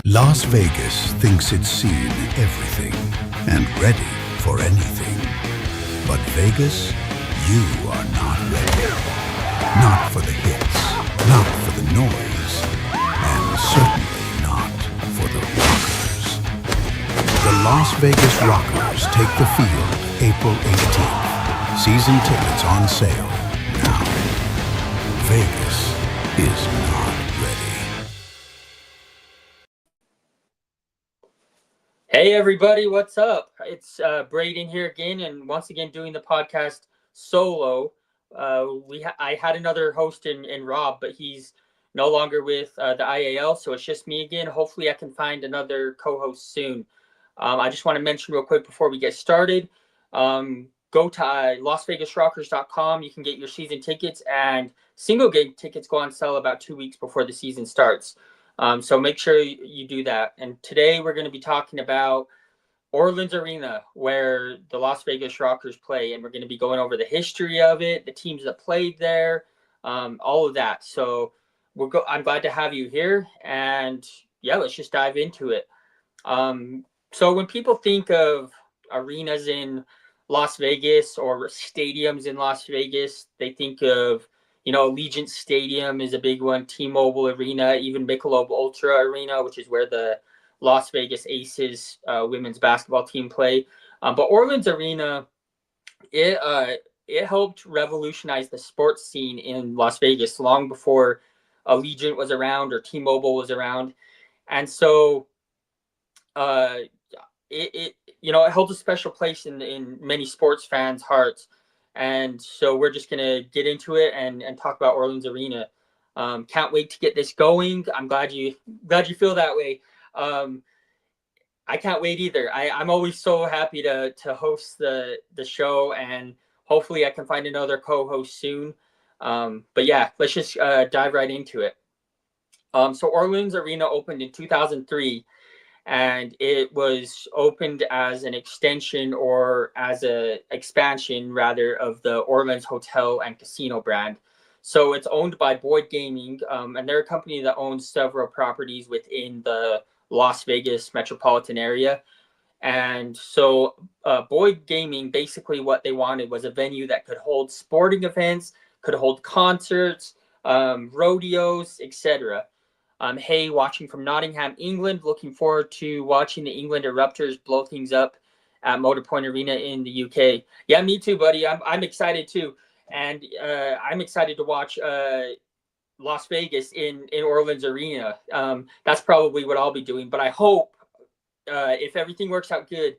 Las Vegas thinks it's seen everything and ready for anything. But Vegas, you are not ready. Not for the hits, not for the noise, and certainly not for the rockers. The Las Vegas Rockers take the field April 18th. Season tickets on sale now. Vegas is not ready. Hey everybody, what's up? It's Brayden here again, and once again doing the podcast solo. I had another host in Rob, but he's no longer with the IAL, so it's just me again. Hopefully, I can find another co-host soon. I just want to mention real quick before we get started. Go to LasVegasRockers.com. You can get your season tickets, and single game tickets go on sale about 2 weeks before the season starts. So make sure you do that. And today we're going to be talking about Orleans Arena, where the Las Vegas Rockers play, and we're going to be going over the history of it, the teams that played there, all of that. So I'm glad to have you here, and yeah, let's just dive into it. So when people think of arenas in Las Vegas or stadiums in Las Vegas, they think of Allegiant Stadium is a big one, T-Mobile Arena, even Michelob Ultra Arena, which is where the Las Vegas Aces women's basketball team play. But Orleans Arena, it helped revolutionize the sports scene in Las Vegas long before Allegiant was around or T-Mobile was around. And so it held a special place in many sports fans' hearts. And so we're just gonna get into it and talk about Orleans Arena. Can't wait to get this going. I'm glad you feel that way. I can't wait either. I'm always so happy to host the show, and hopefully I can find another co-host soon. But yeah, let's just dive right into it. So Orleans Arena opened in 2003. And it was opened as an extension or as a expansion rather of the Orleans Hotel and Casino brand. So it's owned by Boyd Gaming, and they're a company that owns several properties within the Las Vegas metropolitan area. And so Boyd Gaming, basically what they wanted was a venue that could hold sporting events, could hold concerts, rodeos, etc. Hey, watching from Nottingham, England. Looking forward to watching the England Eruptors blow things up at Motor Point Arena in the UK. Yeah, me too, buddy. I'm excited too, and I'm excited to watch Las Vegas in Orleans Arena. That's probably what I'll be doing. But I hope if everything works out good,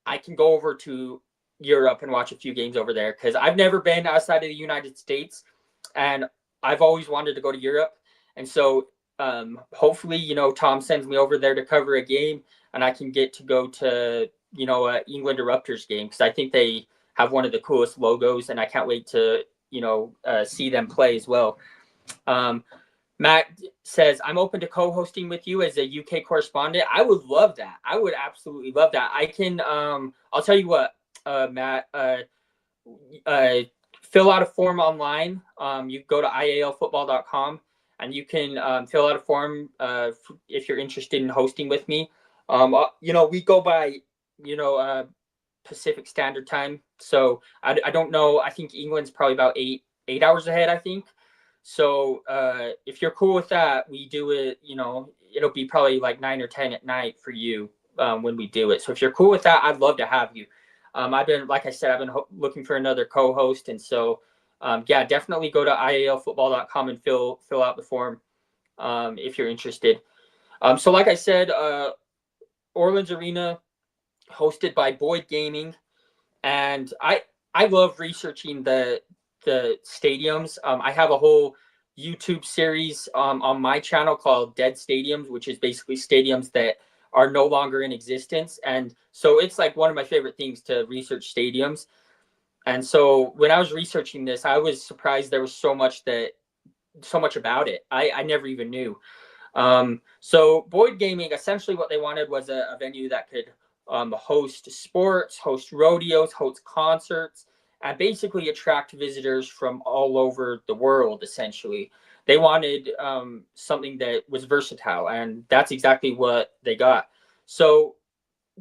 I can go over to Europe and watch a few games over there because I've never been outside of the United States, and I've always wanted to go to Europe, and so. Hopefully, Tom sends me over there to cover a game and I can get to go to, England Eruptors game because I think they have one of the coolest logos and I can't wait to, see them play as well. Matt says, I'm open to co-hosting with you as a UK correspondent. I would love that. I would absolutely love that. I can, I'll tell you what, Matt, fill out a form online. You go to ialfootball.com. And you can fill out a form if you're interested in hosting with me. We go by, Pacific Standard Time. So I don't know. I think England's probably about eight hours ahead, I think. So if you're cool with that, we do it, it'll be probably like 9 or 10 at night for you when we do it. So if you're cool with that, I'd love to have you. I've been looking for another co-host. And so yeah, definitely go to ialfootball.com and fill out the form if you're interested. So like I said, Orleans Arena hosted by Boyd Gaming, and I love researching the stadiums. I have a whole YouTube series on my channel called Dead Stadiums, which is basically stadiums that are no longer in existence. And so it's like one of my favorite things to research stadiums. And so when I was researching this, I was surprised there was so much about it. I never even knew. So Boyd Gaming, essentially what they wanted was a venue that could host sports, host rodeos, host concerts, and basically attract visitors from all over the world, essentially. They wanted something that was versatile, and that's exactly what they got. So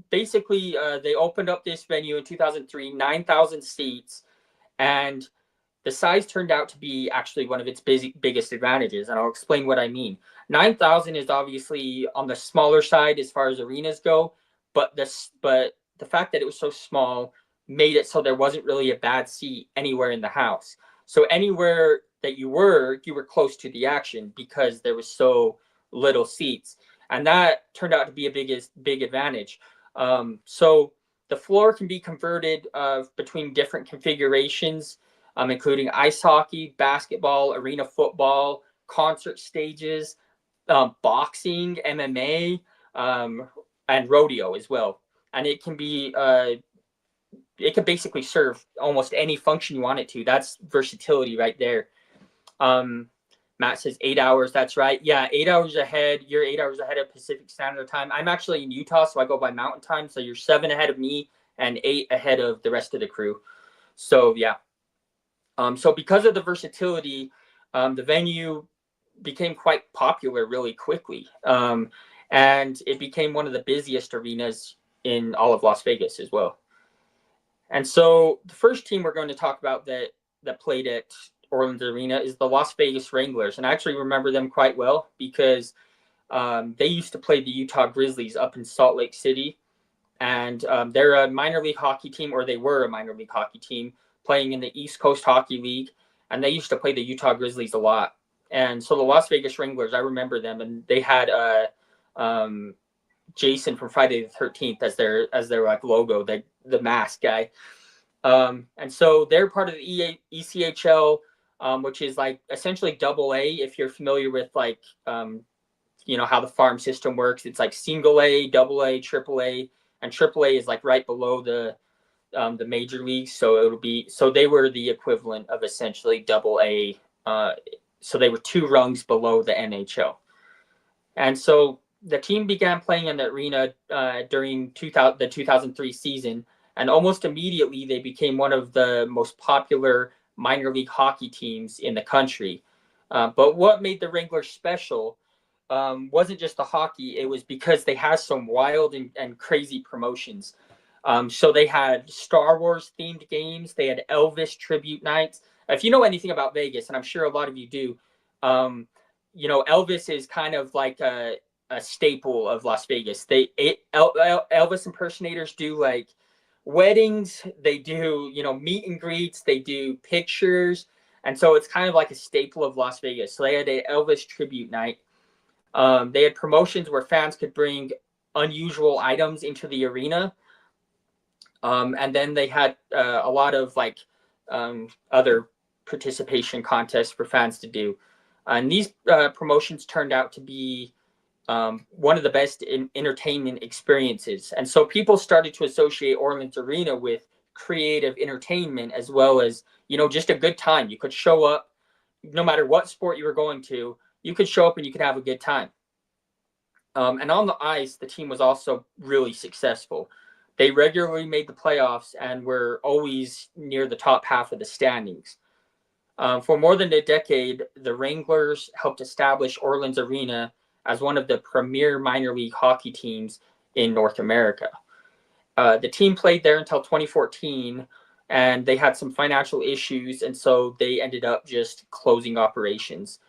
basically, they opened up this venue in 2003, 9,000 seats, and the size turned out to be actually one of its biggest advantages, and I'll explain what I mean. 9,000 is obviously on the smaller side as far as arenas go, but the fact that it was so small made it so there wasn't really a bad seat anywhere in the house. So anywhere that you were close to the action because there was so little seats, and that turned out to be a big advantage. So the floor can be converted between different configurations, including ice hockey, basketball, arena football, concert stages, boxing, MMA, and rodeo as well. And it can be it can basically serve almost any function you want it to. That's versatility right there. Matt says 8 hours. That's right. Yeah, 8 hours ahead. You're 8 hours ahead of Pacific Standard Time. I'm actually in Utah, so I go by Mountain Time. So you're 7 ahead of me and 8 ahead of the rest of the crew. So yeah. So because of the versatility, the venue became quite popular really quickly. And it became one of the busiest arenas in all of Las Vegas as well. And so the first team we're going to talk about that played at Orleans Arena is the Las Vegas Wranglers. And I actually remember them quite well because they used to play the Utah Grizzlies up in Salt Lake City. And they're a minor league hockey team, or they were a minor league hockey team playing in the East Coast Hockey League. And they used to play the Utah Grizzlies a lot. And so the Las Vegas Wranglers, I remember them, and they had Jason from Friday the 13th as their like logo, the mask guy. And so they're part of the ECHL, which is like essentially double A. If you're familiar with like, how the farm system works, it's like single A, double A, triple A, and triple A is like right below the major leagues. So they were the equivalent of essentially double A. So they were 2 rungs below the NHL. And so the team began playing in the arena during the 2003 season, and almost immediately they became one of the most popular minor league hockey teams in the country. But what made the Wranglers special wasn't just the hockey. It was because they had some wild and crazy promotions. So they had Star Wars themed games. They had Elvis tribute nights. If you know anything about Vegas, and I'm sure a lot of you do, Elvis is kind of like a staple of Las Vegas. Elvis impersonators do like weddings. They do, meet and greets. They do pictures. And so it's kind of like a staple of Las Vegas. So they had an Elvis tribute night. They had promotions where fans could bring unusual items into the arena. And then they had a lot of like other participation contests for fans to do. And these promotions turned out to be one of the best entertainment experiences. And so people started to associate Orleans Arena with creative entertainment as well as, just a good time. You could show up, no matter what sport you were going to, you could show up and you could have a good time. And on the ice, the team was also really successful. They regularly made the playoffs and were always near the top half of the standings. For more than a decade, the Wranglers helped establish Orleans Arena as one of the premier minor league hockey teams in North America. The team played there until 2014, and they had some financial issues, and so they ended up just closing operations.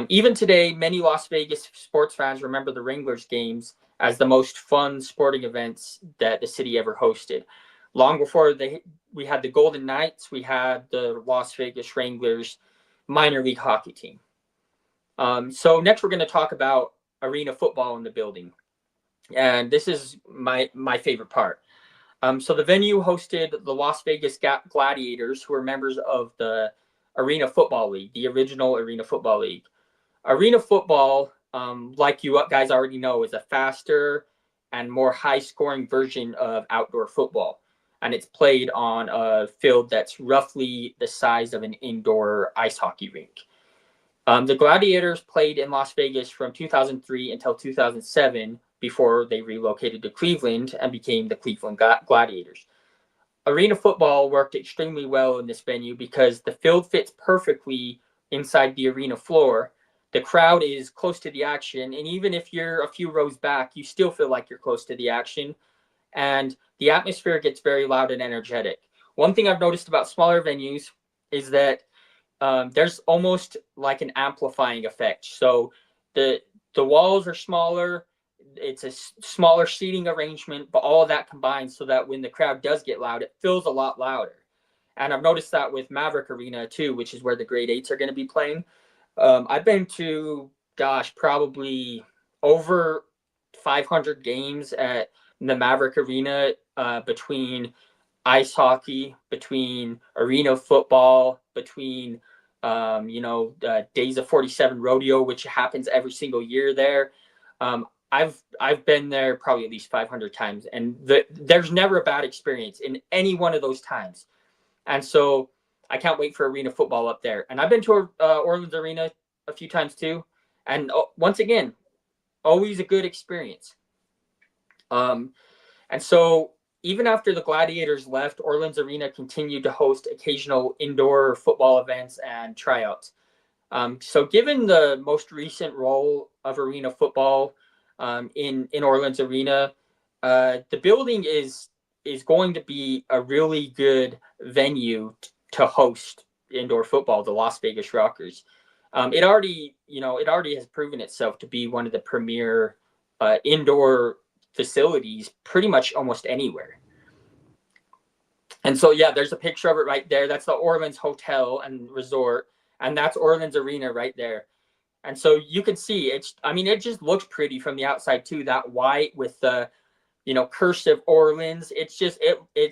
Even today, many Las Vegas sports fans remember the Wranglers games as the most fun sporting events that the city ever hosted. Long before we had the Golden Knights, we had the Las Vegas Wranglers minor league hockey team. So next we're going to talk about arena football in the building. And this is my favorite part. So the venue hosted the Las Vegas Gladiators, who are members of the Arena Football League, the original Arena Football League. Arena football, like you guys already know, is a faster and more high-scoring version of outdoor football. And it's played on a field that's roughly the size of an indoor ice hockey rink. The Gladiators played in Las Vegas from 2003 until 2007 before they relocated to Cleveland and became the Cleveland Gladiators. Arena football worked extremely well in this venue because the field fits perfectly inside the arena floor. The crowd is close to the action, and even if you're a few rows back, you still feel like you're close to the action, and the atmosphere gets very loud and energetic. One thing I've noticed about smaller venues is that there's almost like an amplifying effect. So the walls are smaller, it's a smaller seating arrangement, but all of that combined so that when the crowd does get loud, it feels a lot louder. And I've noticed that with Maverick Arena too, which is where the grade eights are going to be playing. I've been to, gosh, probably over 500 games at the Maverick Arena, between ice hockey, between arena football, between Days of 47 rodeo, which happens every single year there. I've been there probably at least 500 times, and there's never a bad experience in any one of those times. And so I can't wait for arena football up there. And I've been to Orleans Arena a few times too, and once again, always a good experience. And so even after the Gladiators left, Orleans Arena continued to host occasional indoor football events and tryouts. So given the most recent role of arena football in Orleans Arena, the building is going to be a really good venue to host indoor football, the Las Vegas Rockers. It already has proven itself to be one of the premier indoor facilities pretty much almost anywhere. And so, yeah, there's a picture of it right there. That's the Orleans Hotel and Resort, and that's Orleans Arena right there. And so you can see it just looks pretty from the outside too. That white with the, cursive Orleans. It's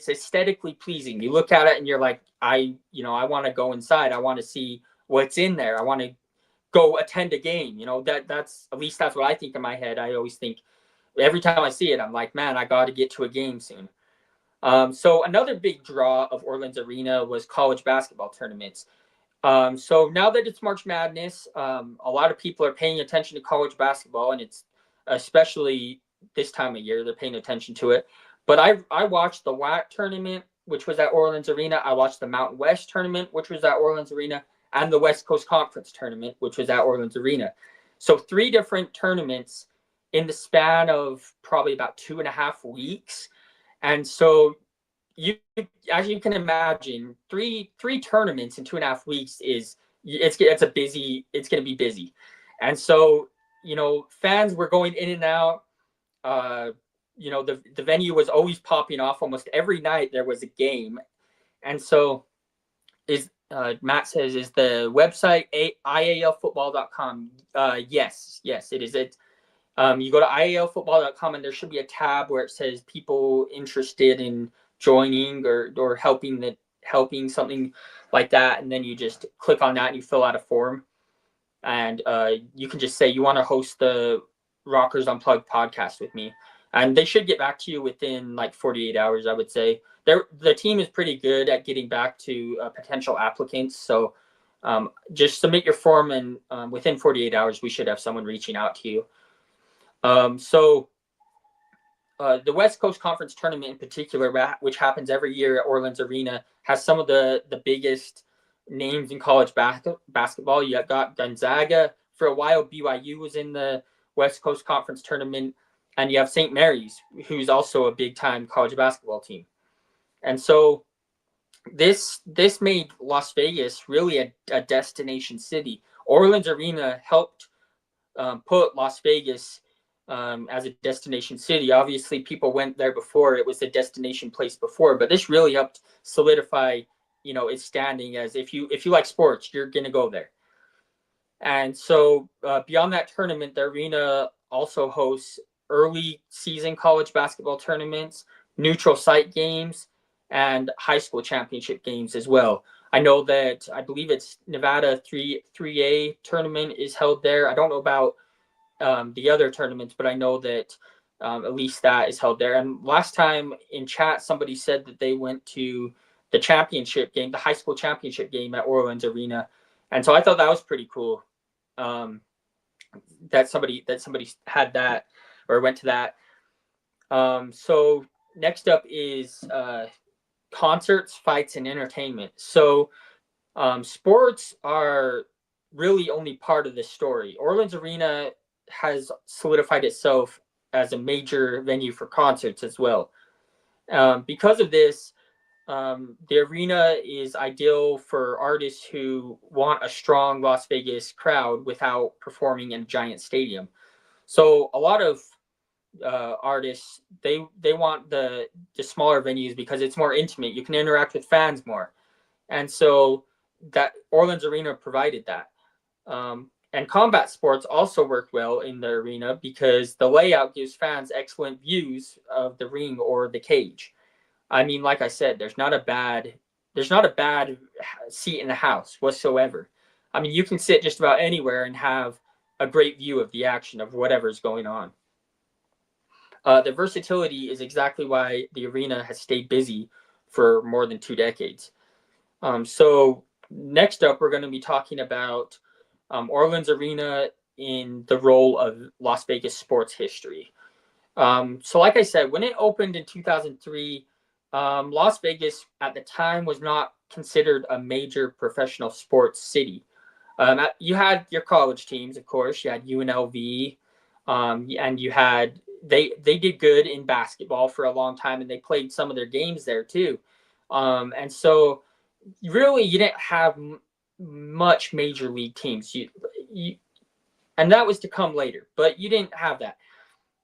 aesthetically pleasing. You look at it and you're like, I want to go inside. I want to see what's in there. I want to go attend a game. That's at least that's what I think in my head. I always think every time I see it, I'm like, man, I got to get to a game soon. So another big draw of Orleans Arena was college basketball tournaments. So now that it's March Madness, a lot of people are paying attention to college basketball, and it's especially this time of year, they're paying attention to it. But I watched the WAC tournament, which was at Orleans Arena. I watched the Mountain West tournament, which was at Orleans Arena, and the West Coast Conference tournament, which was at Orleans Arena. So 3 different tournaments in the span of probably about 2.5 weeks. And so as you can imagine, three tournaments in 2.5 weeks it's going to be busy. And so, fans were going in and out. The venue was always popping off. Almost every night there was a game. And so Matt says, is the website ialfootball.com? Yes, it is. You go to ialfootball.com and there should be a tab where it says people interested in joining or helping something like that, and then you just click on that and you fill out a form, and you can just say you want to host the Rockers Unplugged podcast with me, and they should get back to you within like 48 hours, I would say. The team is pretty good at getting back to potential applicants, so just submit your form, and within 48 hours we should have someone reaching out to you. The West Coast Conference tournament in particular, which happens every year at Orleans Arena, has some of the biggest names in college basketball. You got Gonzaga. For a while, BYU was in the West Coast Conference tournament. And you have St. Mary's, who's also a big-time college basketball team. And so this made Las Vegas really a destination city. Orleans Arena helped put Las Vegas as a destination city. Obviously, people went there before. It was a destination place before, but this really helped solidify, its standing as if you like sports, you're going to go there. And so beyond that tournament, the arena also hosts early season college basketball tournaments, neutral site games, and high school championship games as well. I know that I believe it's Nevada 3A tournament is held there. I don't know about the other tournaments, but I know that at least that is held there. And last time in chat, somebody said that they went to the championship game, the high school championship game at Orleans Arena. And so I thought that was pretty cool that somebody had that or went to that. So next up is concerts, fights, and entertainment. So sports are really only part of the story. Orleans Arena has solidified itself as a major venue for concerts as well. Because of this, the arena is ideal for artists who want a strong Las Vegas crowd without performing in a giant stadium. So a lot of artists they want the smaller venues because it's more intimate. You can interact with fans more, and so that Orleans Arena provided that. And combat sports also work well in the arena because the layout gives fans excellent views of the ring or the cage. I mean, like I said, there's not a bad seat in the house whatsoever. I mean, you can sit just about anywhere and have a great view of the action of whatever's going on. The versatility is exactly why the arena has stayed busy for more than 2 decades. So next up, we're going to be talking about Orleans Arena in the role of Las Vegas sports history. So like I said, when it opened in 2003, Las Vegas at the time was not considered a major professional sports city. You had your college teams, of course. You had UNLV, and you had they did good in basketball for a long time, and they played some of their games there too. And so really, you didn't have much major league teams. You and that was to come later, but you didn't have that.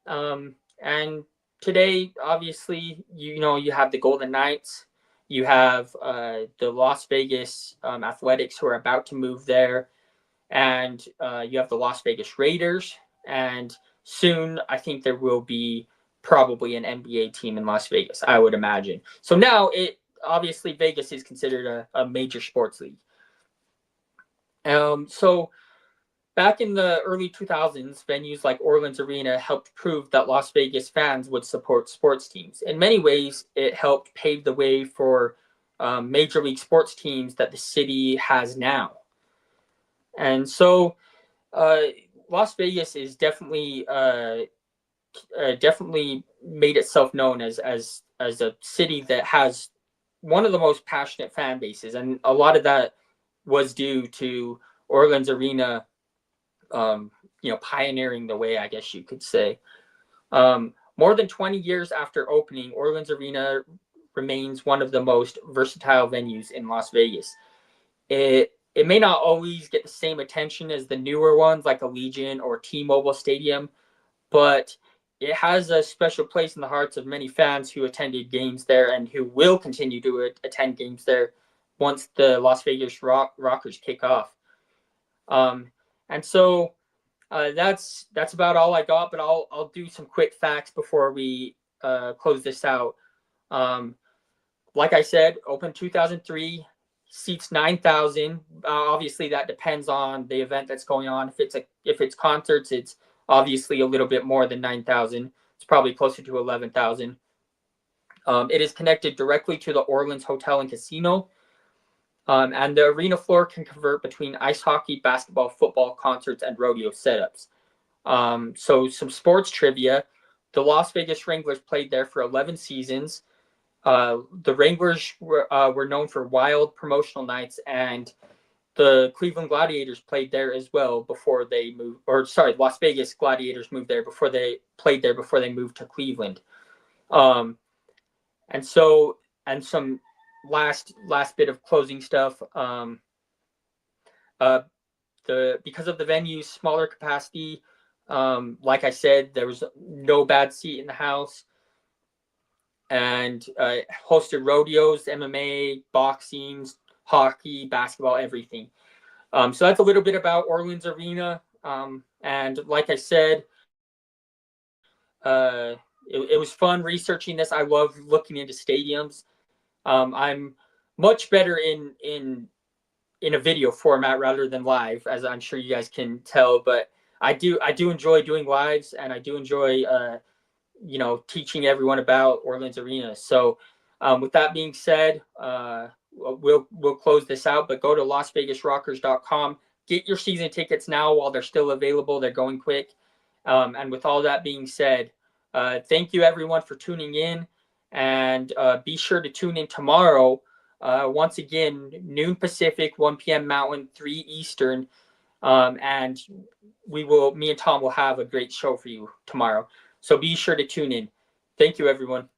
And today, obviously, you have the Golden Knights, you have the Las Vegas Athletics who are about to move there, and you have the Las Vegas Raiders, and soon I think there will be probably an NBA team in Las Vegas, I would imagine. So now obviously Vegas is considered a major sports league. So back in the early 2000s, venues like Orleans Arena helped prove that Las Vegas fans would support sports teams. In many ways, it helped pave the way for major league sports teams that the city has now. And so Las Vegas is definitely made itself known as a city that has one of the most passionate fan bases, and a lot of that was due to Orleans Arena, pioneering the way, I guess you could say. More than 20 years after opening, Orleans Arena remains one of the most versatile venues in Las Vegas. It may not always get the same attention as the newer ones like Allegiant or T-Mobile Stadium, but it has a special place in the hearts of many fans who attended games there and who will continue to attend games there once the Las Vegas Rockers kick off. And so that's about all I got, but I'll do some quick facts before we close this out. Like I said, open 2003, seats 9,000. Obviously, that depends on the event that's going on. If it's concerts, it's obviously a little bit more than 9,000. It's probably closer to 11,000. It is connected directly to the Orleans Hotel and Casino. And the arena floor can convert between ice hockey, basketball, football, concerts, and rodeo setups. So some sports trivia. The Las Vegas Wranglers played there for 11 seasons. The Wranglers were known for wild promotional nights, and the Cleveland Gladiators played there as well before they moved. Las Vegas Gladiators moved there before they moved to Cleveland. And some last bit of closing stuff. Because of the venue's smaller capacity, like I said, there was no bad seat in the house, and hosted rodeos, MMA, boxing, hockey, basketball, everything. So that's a little bit about Orleans Arena. And like I said, it was fun researching this. I love looking into stadiums. I'm much better in a video format rather than live, as I'm sure you guys can tell. But I do enjoy doing lives, and I do enjoy teaching everyone about Orleans Arena. So with that being said, we'll close this out. But go to LasVegasRockers.com. Get your season tickets now while they're still available. They're going quick. And with all that being said, thank you everyone for tuning in. And be sure to tune in tomorrow, once again, noon Pacific, 1 p.m. Mountain, 3 Eastern, And me and Tom will have a great show for you tomorrow. So be sure to tune in. Thank you, everyone.